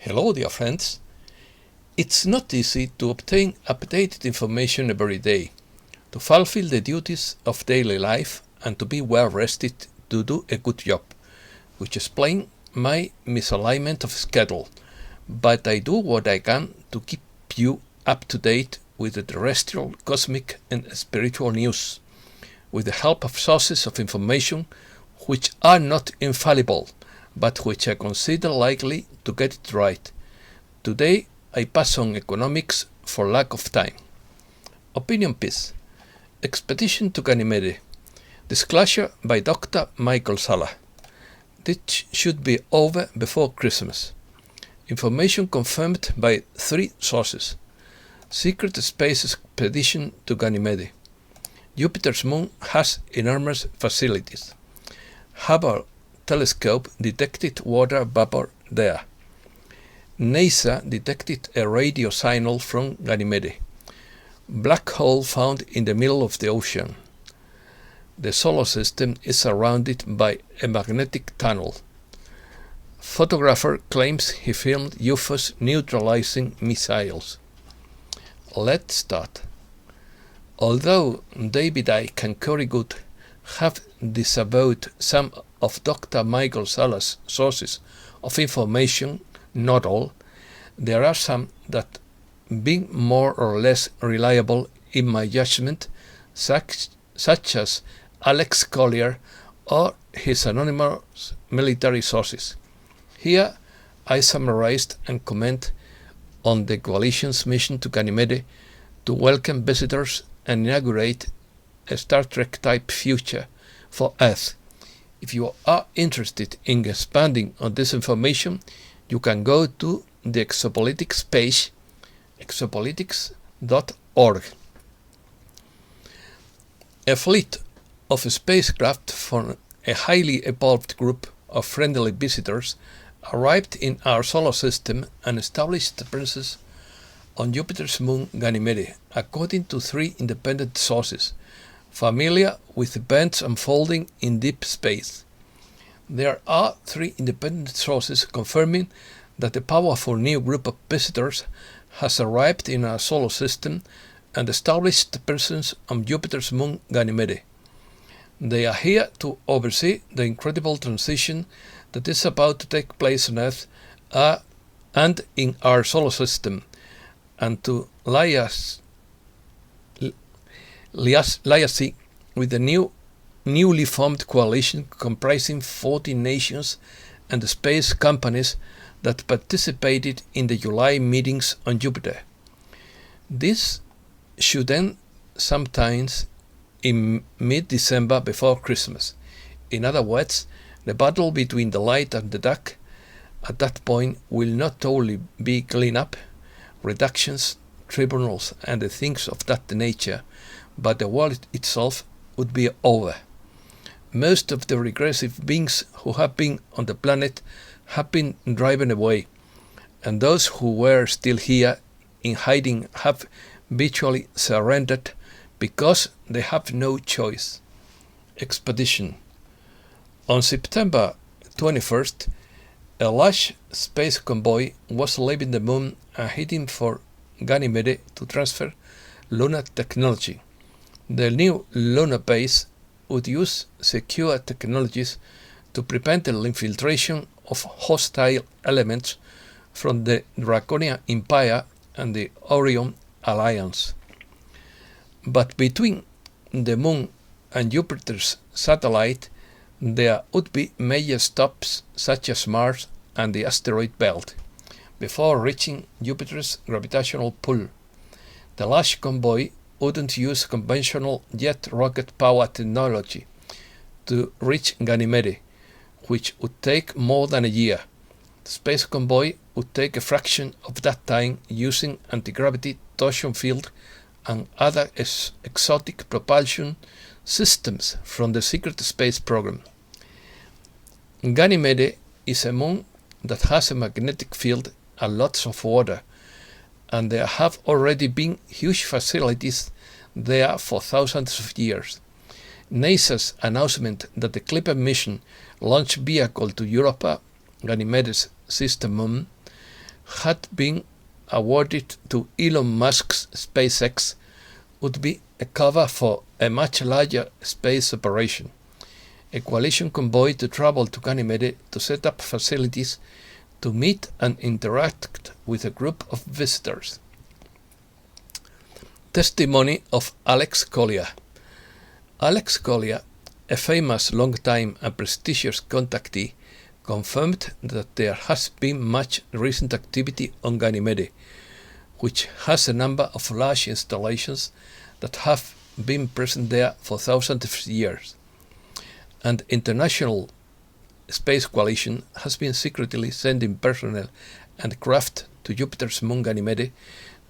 Hello, dear friends. It's not easy to obtain updated information every day, to fulfill the duties of daily life, and to be well rested to do a good job, which explains my misalignment of schedule. But I do what I can to keep you up to date with the terrestrial, cosmic, and spiritual news, with the help of sources of information which are not infallible, but which I consider likely to get it right. Today I pass on economics for lack of time. Opinion piece. Expedition to Ganymede. Disclosure by Dr. Michael Salla. This should be over before Christmas. Information confirmed by 3 sources. Secret space expedition to Ganymede. Jupiter's moon has enormous facilities. Hubble telescope detected water vapor there. NASA detected a radio signal from Ganymede. Black hole found in the middle of the ocean. The solar system is surrounded by a magnetic tunnel. Photographer claims he filmed UFOs neutralizing missiles. Let's start. Although David Icke and Corey Good have disavowed some of Dr. Michael Salla's sources of information, not all, there are some that, being more or less reliable in my judgment, such as Alex Collier or his anonymous military sources. Here I summarized and comment on the coalition's mission to Ganymede to welcome visitors and inaugurate a Star Trek-type future for Earth. If you are interested in expanding on this information, you can go to the exopolitics page, exopolitics.org. A fleet of spacecraft from a highly evolved group of friendly visitors arrived in our solar system and established presence on Jupiter's moon Ganymede, according to 3 independent sources, familiar with events unfolding in deep space. There are 3 independent sources confirming that a powerful new group of visitors has arrived in our solar system and established presence on Jupiter's moon Ganymede. They are here to oversee the incredible transition that is about to take place on Earth and in our solar system, and to liaise with the newly formed coalition comprising 40 nations and space companies that participated in the July meetings on Jupiter. This should end sometimes in mid-December before Christmas. In other words, the battle between the light and the dark at that point will not only be clean-up, reductions, tribunals, and the things of that nature, but the world itself would be over. Most of the regressive beings who have been on the planet have been driven away, and those who were still here in hiding have virtually surrendered because they have no choice. Expedition. On September 21st, a large space convoy was leaving the moon and heading for Ganymede to transfer lunar technology. The new lunar base would use secure technologies to prevent the infiltration of hostile elements from the Draconian Empire and the Orion Alliance. But between the moon and Jupiter's satellite, there would be major stops such as Mars and the asteroid belt before reaching Jupiter's gravitational pull. The large convoy wouldn't use conventional jet rocket power technology to reach Ganymede, which would take more than a year. The space convoy would take a fraction of that time using anti-gravity torsion field and other exotic propulsion systems from the secret space program. Ganymede is a moon that has a magnetic field and lots of water, and there have already been huge facilities there for thousands of years. NASA's announcement that the Clipper mission launch vehicle to Europa, Ganymede's sister moon, had been awarded to Elon Musk's SpaceX would be a cover for a much larger space operation, a coalition convoy to travel to Ganymede to set up facilities to meet and interact with a group of visitors. Testimony of Alex Collier. Alex Collier, a famous long-time and prestigious contactee, confirmed that there has been much recent activity on Ganymede, which has a number of large installations that have been present there for thousands of years. And International Space Coalition has been secretly sending personnel and craft to Jupiter's moon Ganymede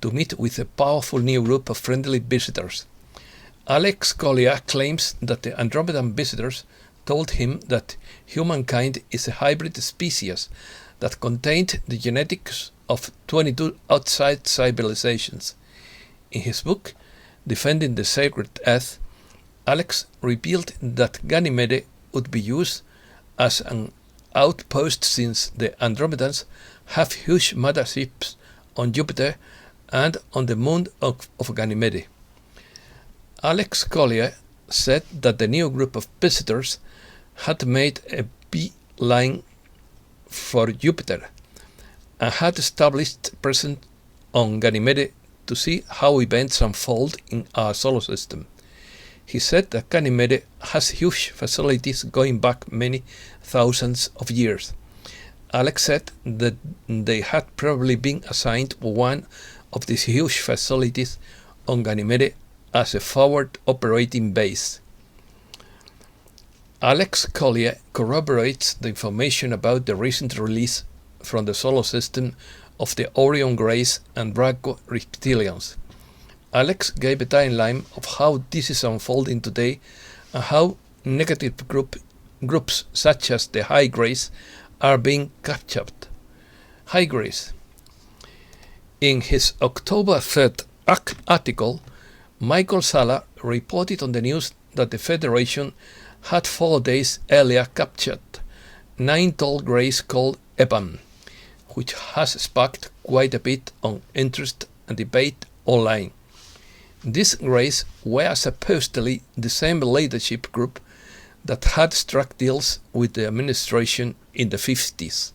to meet with a powerful new group of friendly visitors. Alex Collier claims that the Andromedan visitors told him that humankind is a hybrid species that contained the genetics of 22 outside civilizations. In his book, Defending the Sacred Earth, Alex revealed that Ganymede would be used as an outpost since the Andromedans have huge motherships on Jupiter and on the moon of Ganymede. Alex Collier said that the new group of visitors had made a beeline for Jupiter and had established presence on Ganymede to see how events unfold in our solar system. He said that Ganymede has huge facilities going back many thousands of years. Alex said that they had probably been assigned one of these huge facilities on Ganymede as a forward operating base. Alex Collier corroborates the information about the recent release from the solar system of the Orion Greys and Draco reptilians. Alex gave a timeline of how this is unfolding today and how negative groups such as the High Greys are being captured. High Greys. In his October 3rd article, Michael Salla reported on the news that the Federation had 4 days earlier captured 9 tall greys called EPAM, which has sparked quite a bit of interest and debate online. These greys were supposedly the same leadership group that had struck deals with the administration in the 50s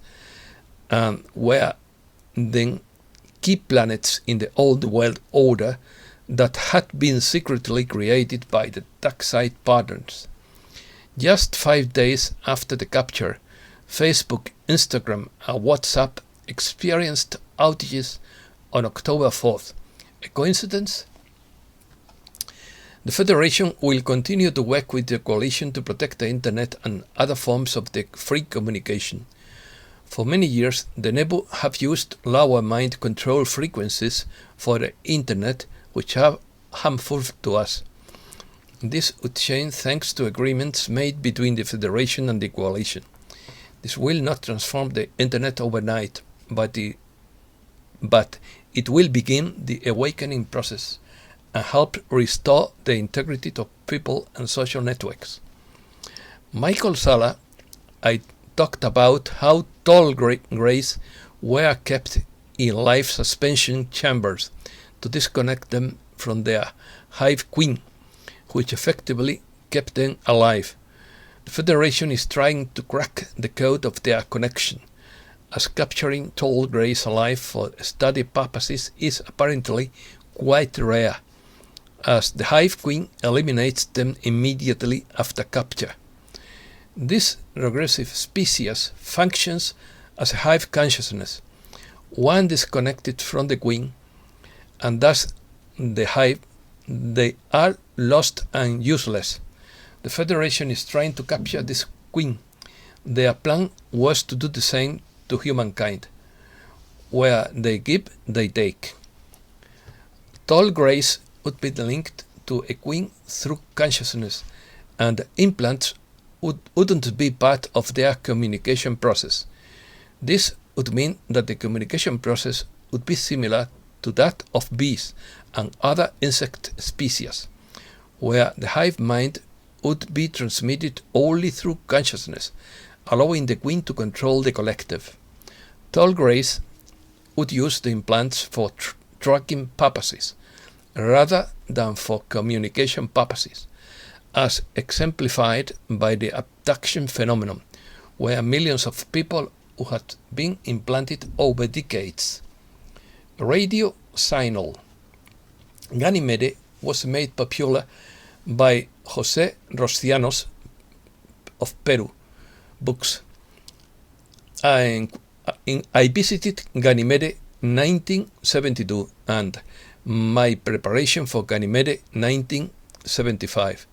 and were then key planets in the old world order that had been secretly created by the dark-side partners. Just 5 days after the capture, Facebook, Instagram, and WhatsApp experienced outages on October 4th. A coincidence? The Federation will continue to work with the coalition to protect the Internet and other forms of the free communication. For many years, the Nebu have used lower mind control frequencies for the Internet, which are harmful to us. This would change thanks to agreements made between the Federation and the coalition. This will not transform the Internet overnight, but it will begin the awakening process and help restore the integrity of people and social networks. Michael Salla, I talked about how tall greys were kept in life suspension chambers to disconnect them from their hive queen, which effectively kept them alive. The Federation is trying to crack the code of their connection, as capturing tall greys alive for study purposes is apparently quite rare, as the hive queen eliminates them immediately after capture. This regressive species functions as a hive consciousness, one disconnected from the queen, and thus the hive, they are lost and useless. The Federation is trying to capture this queen. Their plan was to do the same to humankind. Where they give, they take. Tall greys would be linked to a queen through consciousness, and implants wouldn't be part of their communication process. This would mean that the communication process would be similar to that of bees and other insect species, where the hive mind would be transmitted only through consciousness, allowing the queen to control the collective. Tall greys would use the implants for tracking purposes rather than for communication purposes, as exemplified by the abduction phenomenon, where millions of people who had been implanted over decades. Radio signal. Ganymede was made popular by José Rocianos of Peru books. I visited Ganymede 1972 and My Preparation for Ganymede 1975.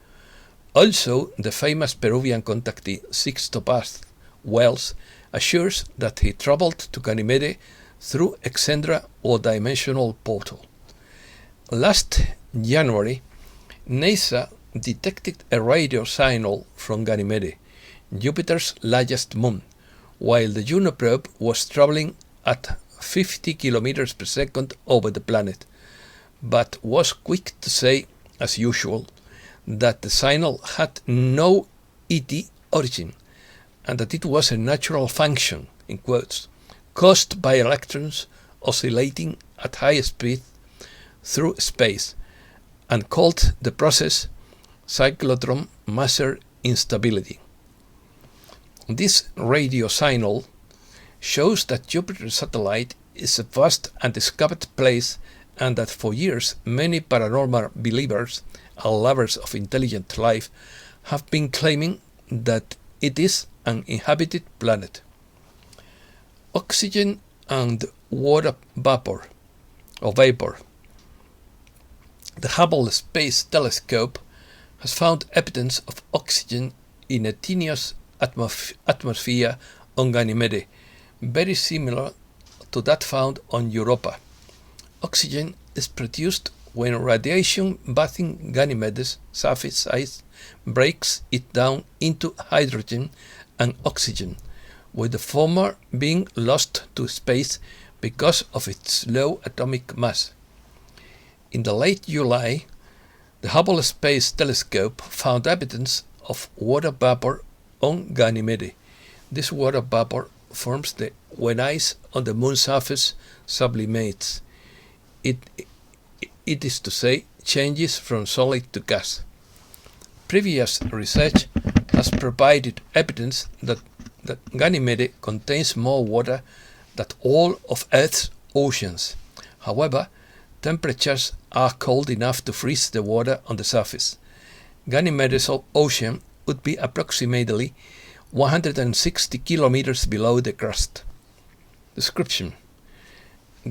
Also, the famous Peruvian contactee Sixto Paz Wells assures that he traveled to Ganymede through Exandra or dimensional portal. Last January, NASA detected a radio signal from Ganymede, Jupiter's largest moon, while the Juno probe was traveling at 50 kilometers per second over the planet, but was quick to say, as usual, that the signal had no ET origin, and that it was a natural function, in quotes, caused by electrons oscillating at high speed through space, and called the process cyclotron maser instability. This radio signal shows that Jupiter's satellite is a vast undiscovered place, and that for years many paranormal believers and lovers of intelligent life have been claiming that it is an inhabited planet. Oxygen and water vapor. The Hubble Space Telescope has found evidence of oxygen in a tenuous atmosphere on Ganymede, very similar to that found on Europa. Oxygen is produced when radiation bathing Ganymede's surface ice breaks it down into hydrogen and oxygen, with the former being lost to space because of its low atomic mass. In the late July, the Hubble Space Telescope found evidence of water vapor on Ganymede. This water vapor forms when ice on the moon's surface sublimates. It is to say, changes from solid to gas. Previous research has provided evidence that Ganymede contains more water than all of Earth's oceans. However, temperatures are cold enough to freeze the water on the surface. Ganymede's ocean would be approximately 160 kilometers below the crust. Description: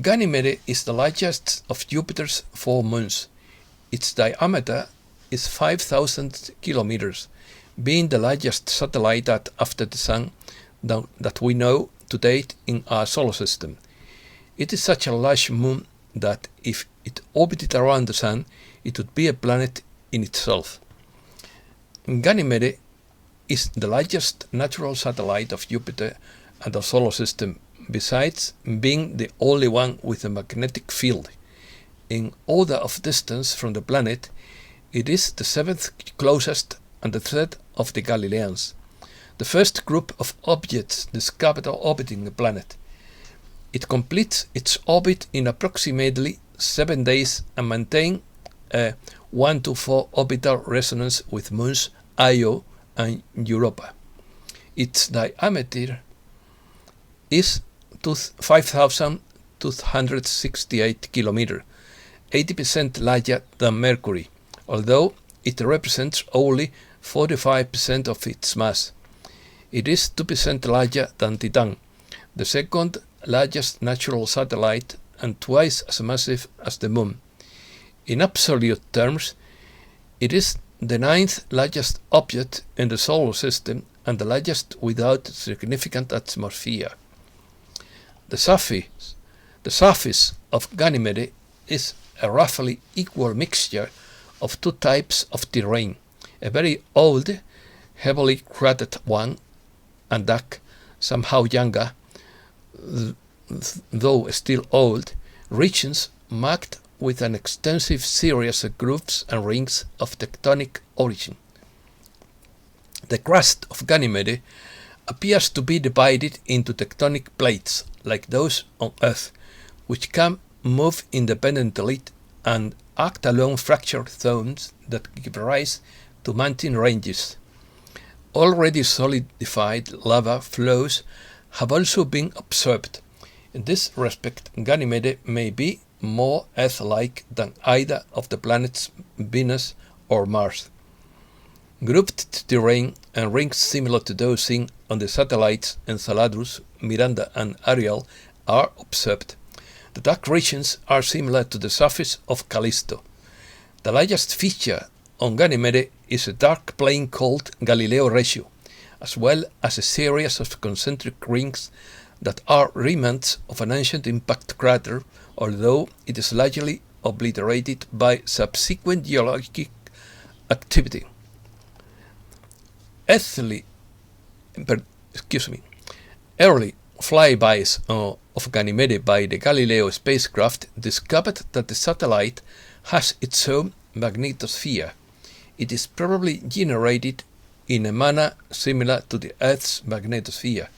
Ganymede is the largest of Jupiter's 4 moons. Its diameter is 5,000 kilometers, being the largest satellite after the Sun that we know to date in our solar system. It is such a large moon that if it orbited around the Sun, it would be a planet in itself. Ganymede is the largest natural satellite of Jupiter and the solar system, besides being the only one with a magnetic field. In order of distance from the planet, it is the 7th closest and the 3rd of the Galileans, the first group of objects discovered orbiting the planet. It completes its orbit in approximately 7 days and maintains a 1-4 orbital resonance with moons Io and Europa. Its diameter is 5,268 km, 80% larger than Mercury, although it represents only 45% of its mass. It is 2% larger than Titan, the second largest natural satellite and twice as massive as the Moon. In absolute terms, it is the 9th largest object in the solar system and the largest without significant atmosphere. The surface of Ganymede is a roughly equal mixture of 2 types of terrain, a very old, heavily cratered one, and dark, somehow younger, though still old, regions marked with an extensive series of grooves and rings of tectonic origin. The crust of Ganymede appears to be divided into tectonic plates, like those on Earth, which can move independently and act along fractured zones that give rise to mountain ranges. Already solidified lava flows have also been observed. In this respect, Ganymede may be more Earth-like than either of the planets Venus or Mars. Grouped terrain and rings similar to those seen on the satellites Enceladus, Miranda and Ariel are observed. The dark regions are similar to the surface of Callisto. The largest feature on Ganymede is a dark plane called Galileo ratio, as well as a series of concentric rings that are remnants of an ancient impact crater, although it is largely obliterated by subsequent geologic activity. Early flybys of Ganymede by the Galileo spacecraft discovered that the satellite has its own magnetosphere. It is probably generated in a manner similar to the Earth's magnetosphere,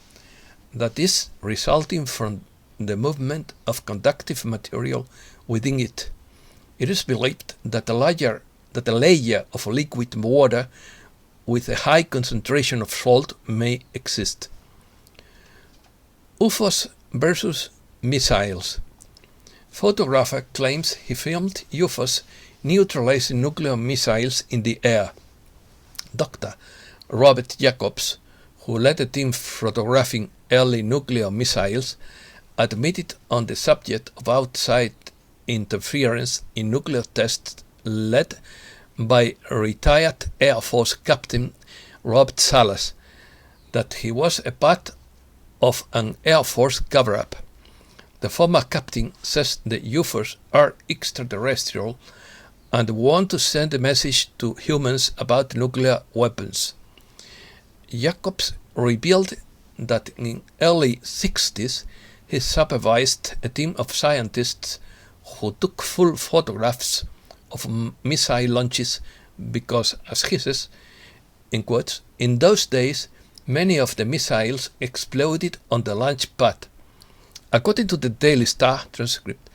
that is, resulting from the movement of conductive material within it. It is believed that a layer of liquid water with a high concentration of salt may exist. UFOs versus missiles. Photographer claims he filmed UFOs neutralizing nuclear missiles in the air. Dr. Robert Jacobs, who led a team photographing early nuclear missiles, admitted on the subject of outside interference in nuclear tests led by retired Air Force Captain Robert Salla that he was a part of an Air Force cover-up. The former captain says the UFOs are extraterrestrial and want to send a message to humans about nuclear weapons. Jacobs revealed that in early 60s he supervised a team of scientists who took full photographs of missile launches because, as he says, in quotes, in those days many of the missiles exploded on the launch pad. According to the Daily Star transcript,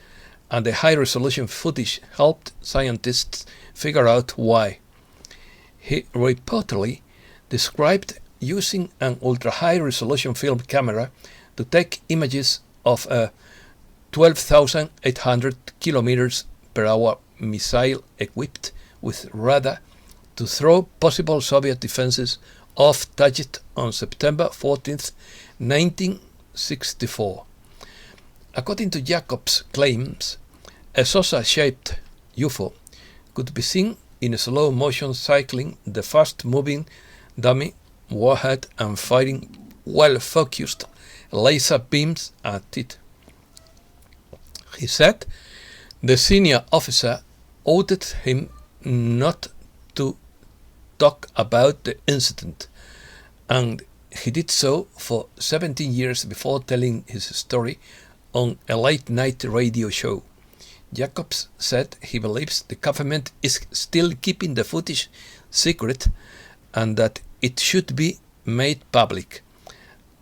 and the high-resolution footage helped scientists figure out why. He reportedly described using an ultra-high-resolution film camera to take images of a 12,800 kilometers per hour missile equipped with radar to throw possible Soviet defenses off target on September 14, 1964. According to Jacobs' claims, a saucer-shaped UFO could be seen in slow motion cycling the fast-moving dummy warhead and firing well-focused laser beams at it. He said the senior officer ordered him not to talk about the incident, and he did so for 17 years before telling his story on a late-night radio show. Jacobs said he believes the government is still keeping the footage secret and that it should be made public,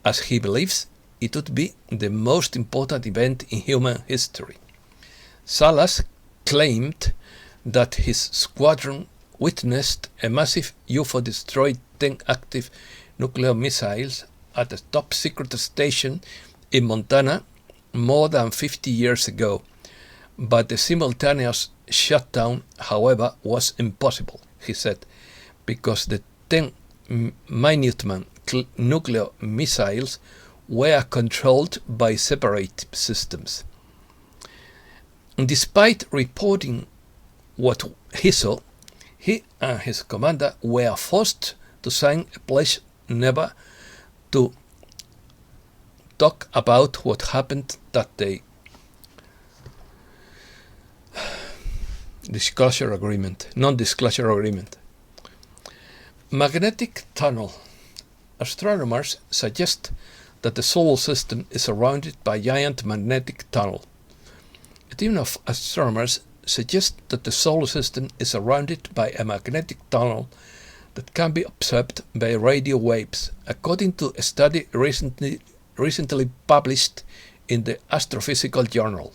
as he believes it would be the most important event in human history. Salla claimed that his squadron witnessed a massive UFO destroy 10 active nuclear missiles at a top-secret station in Montana more than 50 years ago, but the simultaneous shutdown, however, was impossible, he said, because the 10 Minuteman nuclear missiles were controlled by separate systems. Despite reporting what he saw, he and his commander were forced to sign a pledge never to talk about what happened that day. Non-disclosure agreement. Magnetic tunnel. Astronomers suggest that the solar system is surrounded by a giant magnetic tunnel. A team of astronomers suggests that the solar system is surrounded by a magnetic tunnel that can be observed by radio waves, according to a study recently published in the Astrophysical Journal.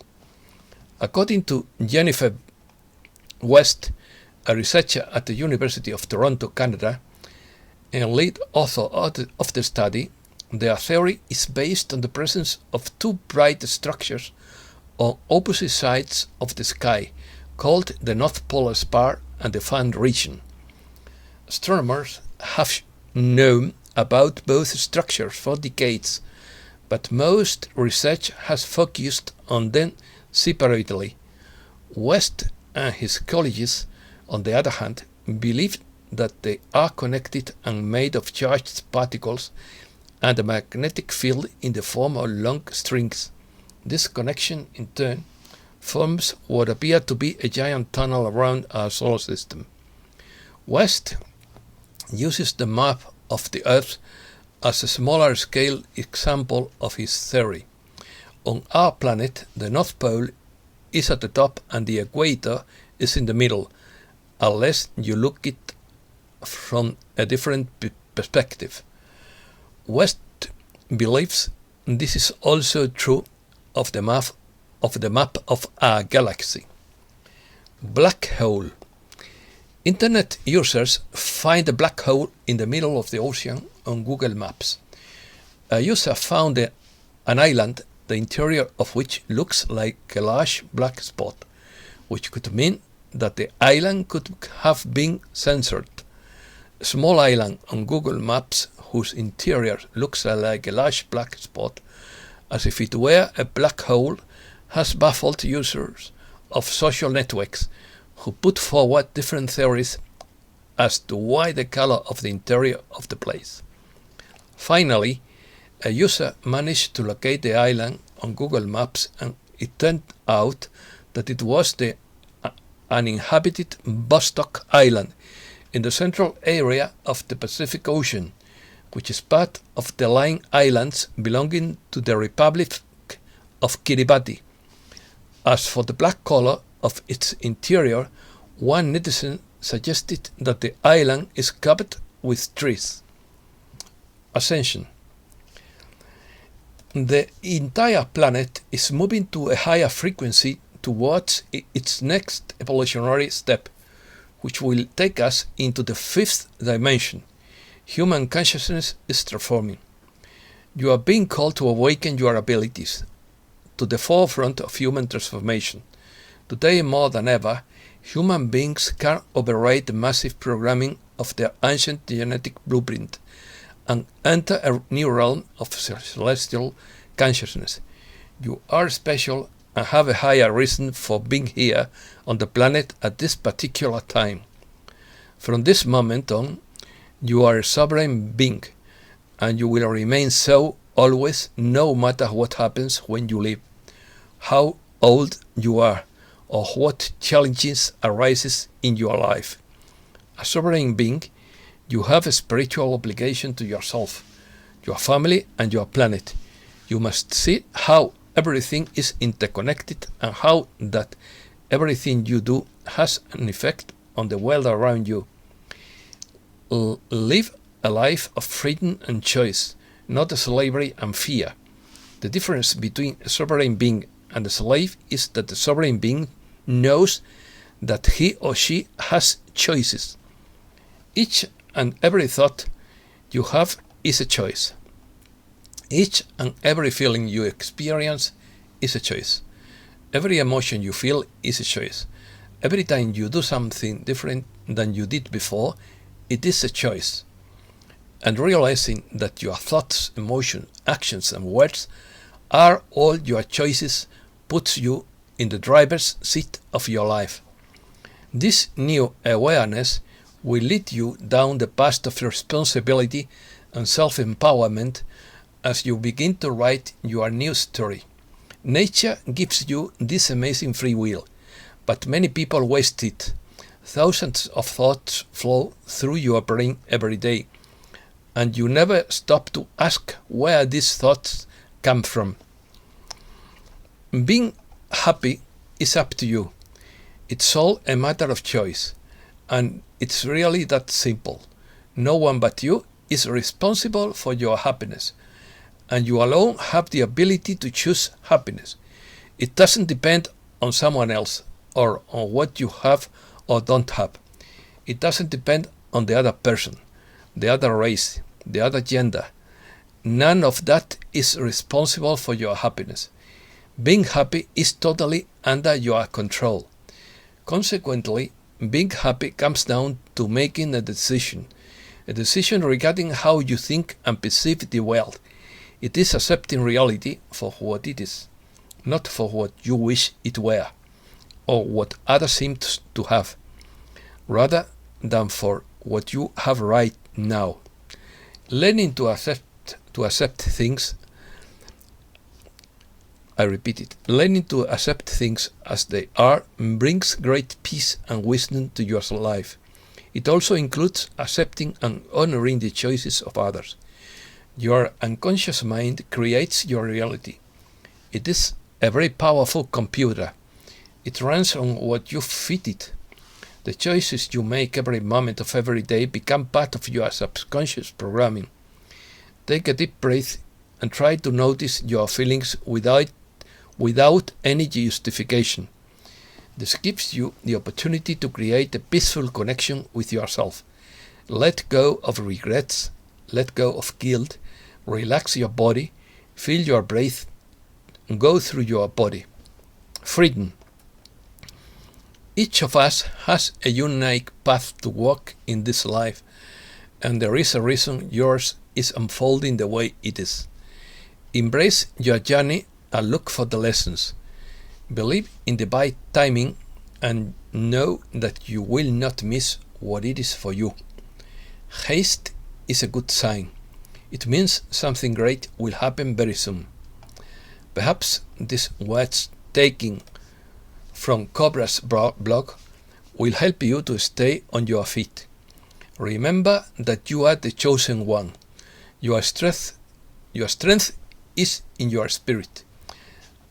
According to Jennifer West, a researcher at the University of Toronto, Canada, and lead author of the study, their theory is based on the presence of two bright structures on opposite sides of the sky, called the North Polar Spar and the Fan region. Astronomers have known about both structures for decades, but most research has focused on them separately. West and his colleagues, on the other hand, believe that they are connected and made of charged particles and a magnetic field in the form of long strings. This connection, in turn, forms what appear to be a giant tunnel around our solar system. West uses the map of the Earth as a smaller scale example of his theory. On our planet, the North Pole is at the top and the equator is in the middle, unless you look at it from a different perspective. West believes this is also true of the map of our galaxy. Black hole. Internet users find a black hole in the middle of the ocean on Google Maps. A user found an island, the interior of which looks like a large black spot, which could mean that the island could have been censored. A small island on Google Maps whose interior looks like a large black spot, as if it were a black hole, has baffled users of social networks who put forward different theories as to why the color of the interior of the place. Finally, a user managed to locate the island on Google Maps, and it turned out that it was the uninhabited Vostok Island in the central area of the Pacific Ocean, which is part of the Line Islands belonging to the Republic of Kiribati. As for the black color of its interior, one netizen suggested that the island is covered with trees. Ascension. The entire planet is moving to a higher frequency towards its next evolutionary step, which will take us into the fifth dimension. Human consciousness is transforming. You are being called to awaken your abilities to the forefront of human transformation. Today, more than ever, human beings can override the massive programming of their ancient genetic blueprint and enter a new realm of celestial consciousness. You are special and have a higher reason for being here on the planet at this particular time. From this moment on, you are a sovereign being, and you will remain so always, no matter what happens when you live, how old you are, or what challenges arises in your life. A sovereign being, you have a spiritual obligation to yourself, your family, and your planet. You must see how everything is interconnected and how that everything you do has an effect on the world around you. Live a life of freedom and choice, not slavery and fear. The difference between a sovereign being and a slave is that the sovereign being knows that he or she has choices. Each and every thought you have is a choice. Each and every feeling you experience is a choice. Every emotion you feel is a choice. Every time you do something different than you did before, it is a choice. And realizing that your thoughts, emotions, actions, and words are all your choices puts you in the driver's seat of your life. This new awareness will lead you down the path of responsibility and self-empowerment as you begin to write your new story. Nature gives you this amazing free will, but many people waste it. Thousands of thoughts flow through your brain every day, and you never stop to ask where these thoughts come from. Being happy is up to you. It's all a matter of choice, and it's really that simple. No one but you is responsible for your happiness, and you alone have the ability to choose happiness. It doesn't depend on someone else or on what you have or don't have. It doesn't depend on the other person, the other race, the other gender. None of that is responsible for your happiness. Being happy is totally under your control. Consequently, being happy comes down to making a decision regarding how you think and perceive the world. It is accepting reality for what it is, not for what you wish it were, or what others seem to have, rather than for what you have right now. Learning to accept things, I repeat it, learning to accept things as they are brings great peace and wisdom to your life. It also includes accepting and honoring the choices of others. Your unconscious mind creates your reality. It is a very powerful computer. It runs on what you feed it. The choices you make every moment of every day become part of your subconscious programming. Take a deep breath and try to notice your feelings without any justification. This gives you the opportunity to create a peaceful connection with yourself. Let go of regrets, let go of guilt, relax your body, feel your breath, and go through your body. Freedom. Each of us has a unique path to walk in this life, and there is a reason yours is unfolding the way it is. Embrace your journey and look for the lessons. Believe in divine timing and know that you will not miss what it is for you. Haste is a good sign. It means something great will happen very soon. Perhaps these words taken from Cobra's blog will help you to stay on your feet. Remember that you are the chosen one. Your strength is in your spirit,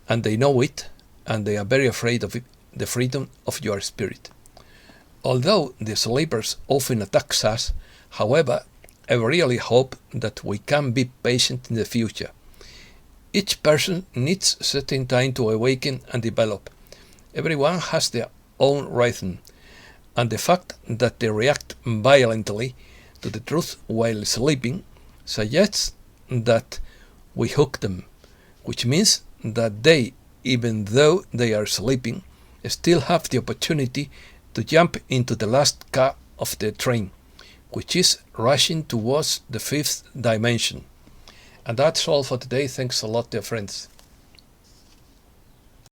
and they know it, and they are very afraid of it, the freedom of your spirit. Although the sleepers often attack us, however, I really hope that we can be patient in the future. Each person needs a certain time to awaken and develop. Everyone has their own rhythm, and the fact that they react violently to the truth while sleeping suggests that we hook them, which means that they, even though they are sleeping, still have the opportunity to jump into the last car of the train, which is rushing towards the fifth dimension. And that's all for today. Thanks a lot, dear friends.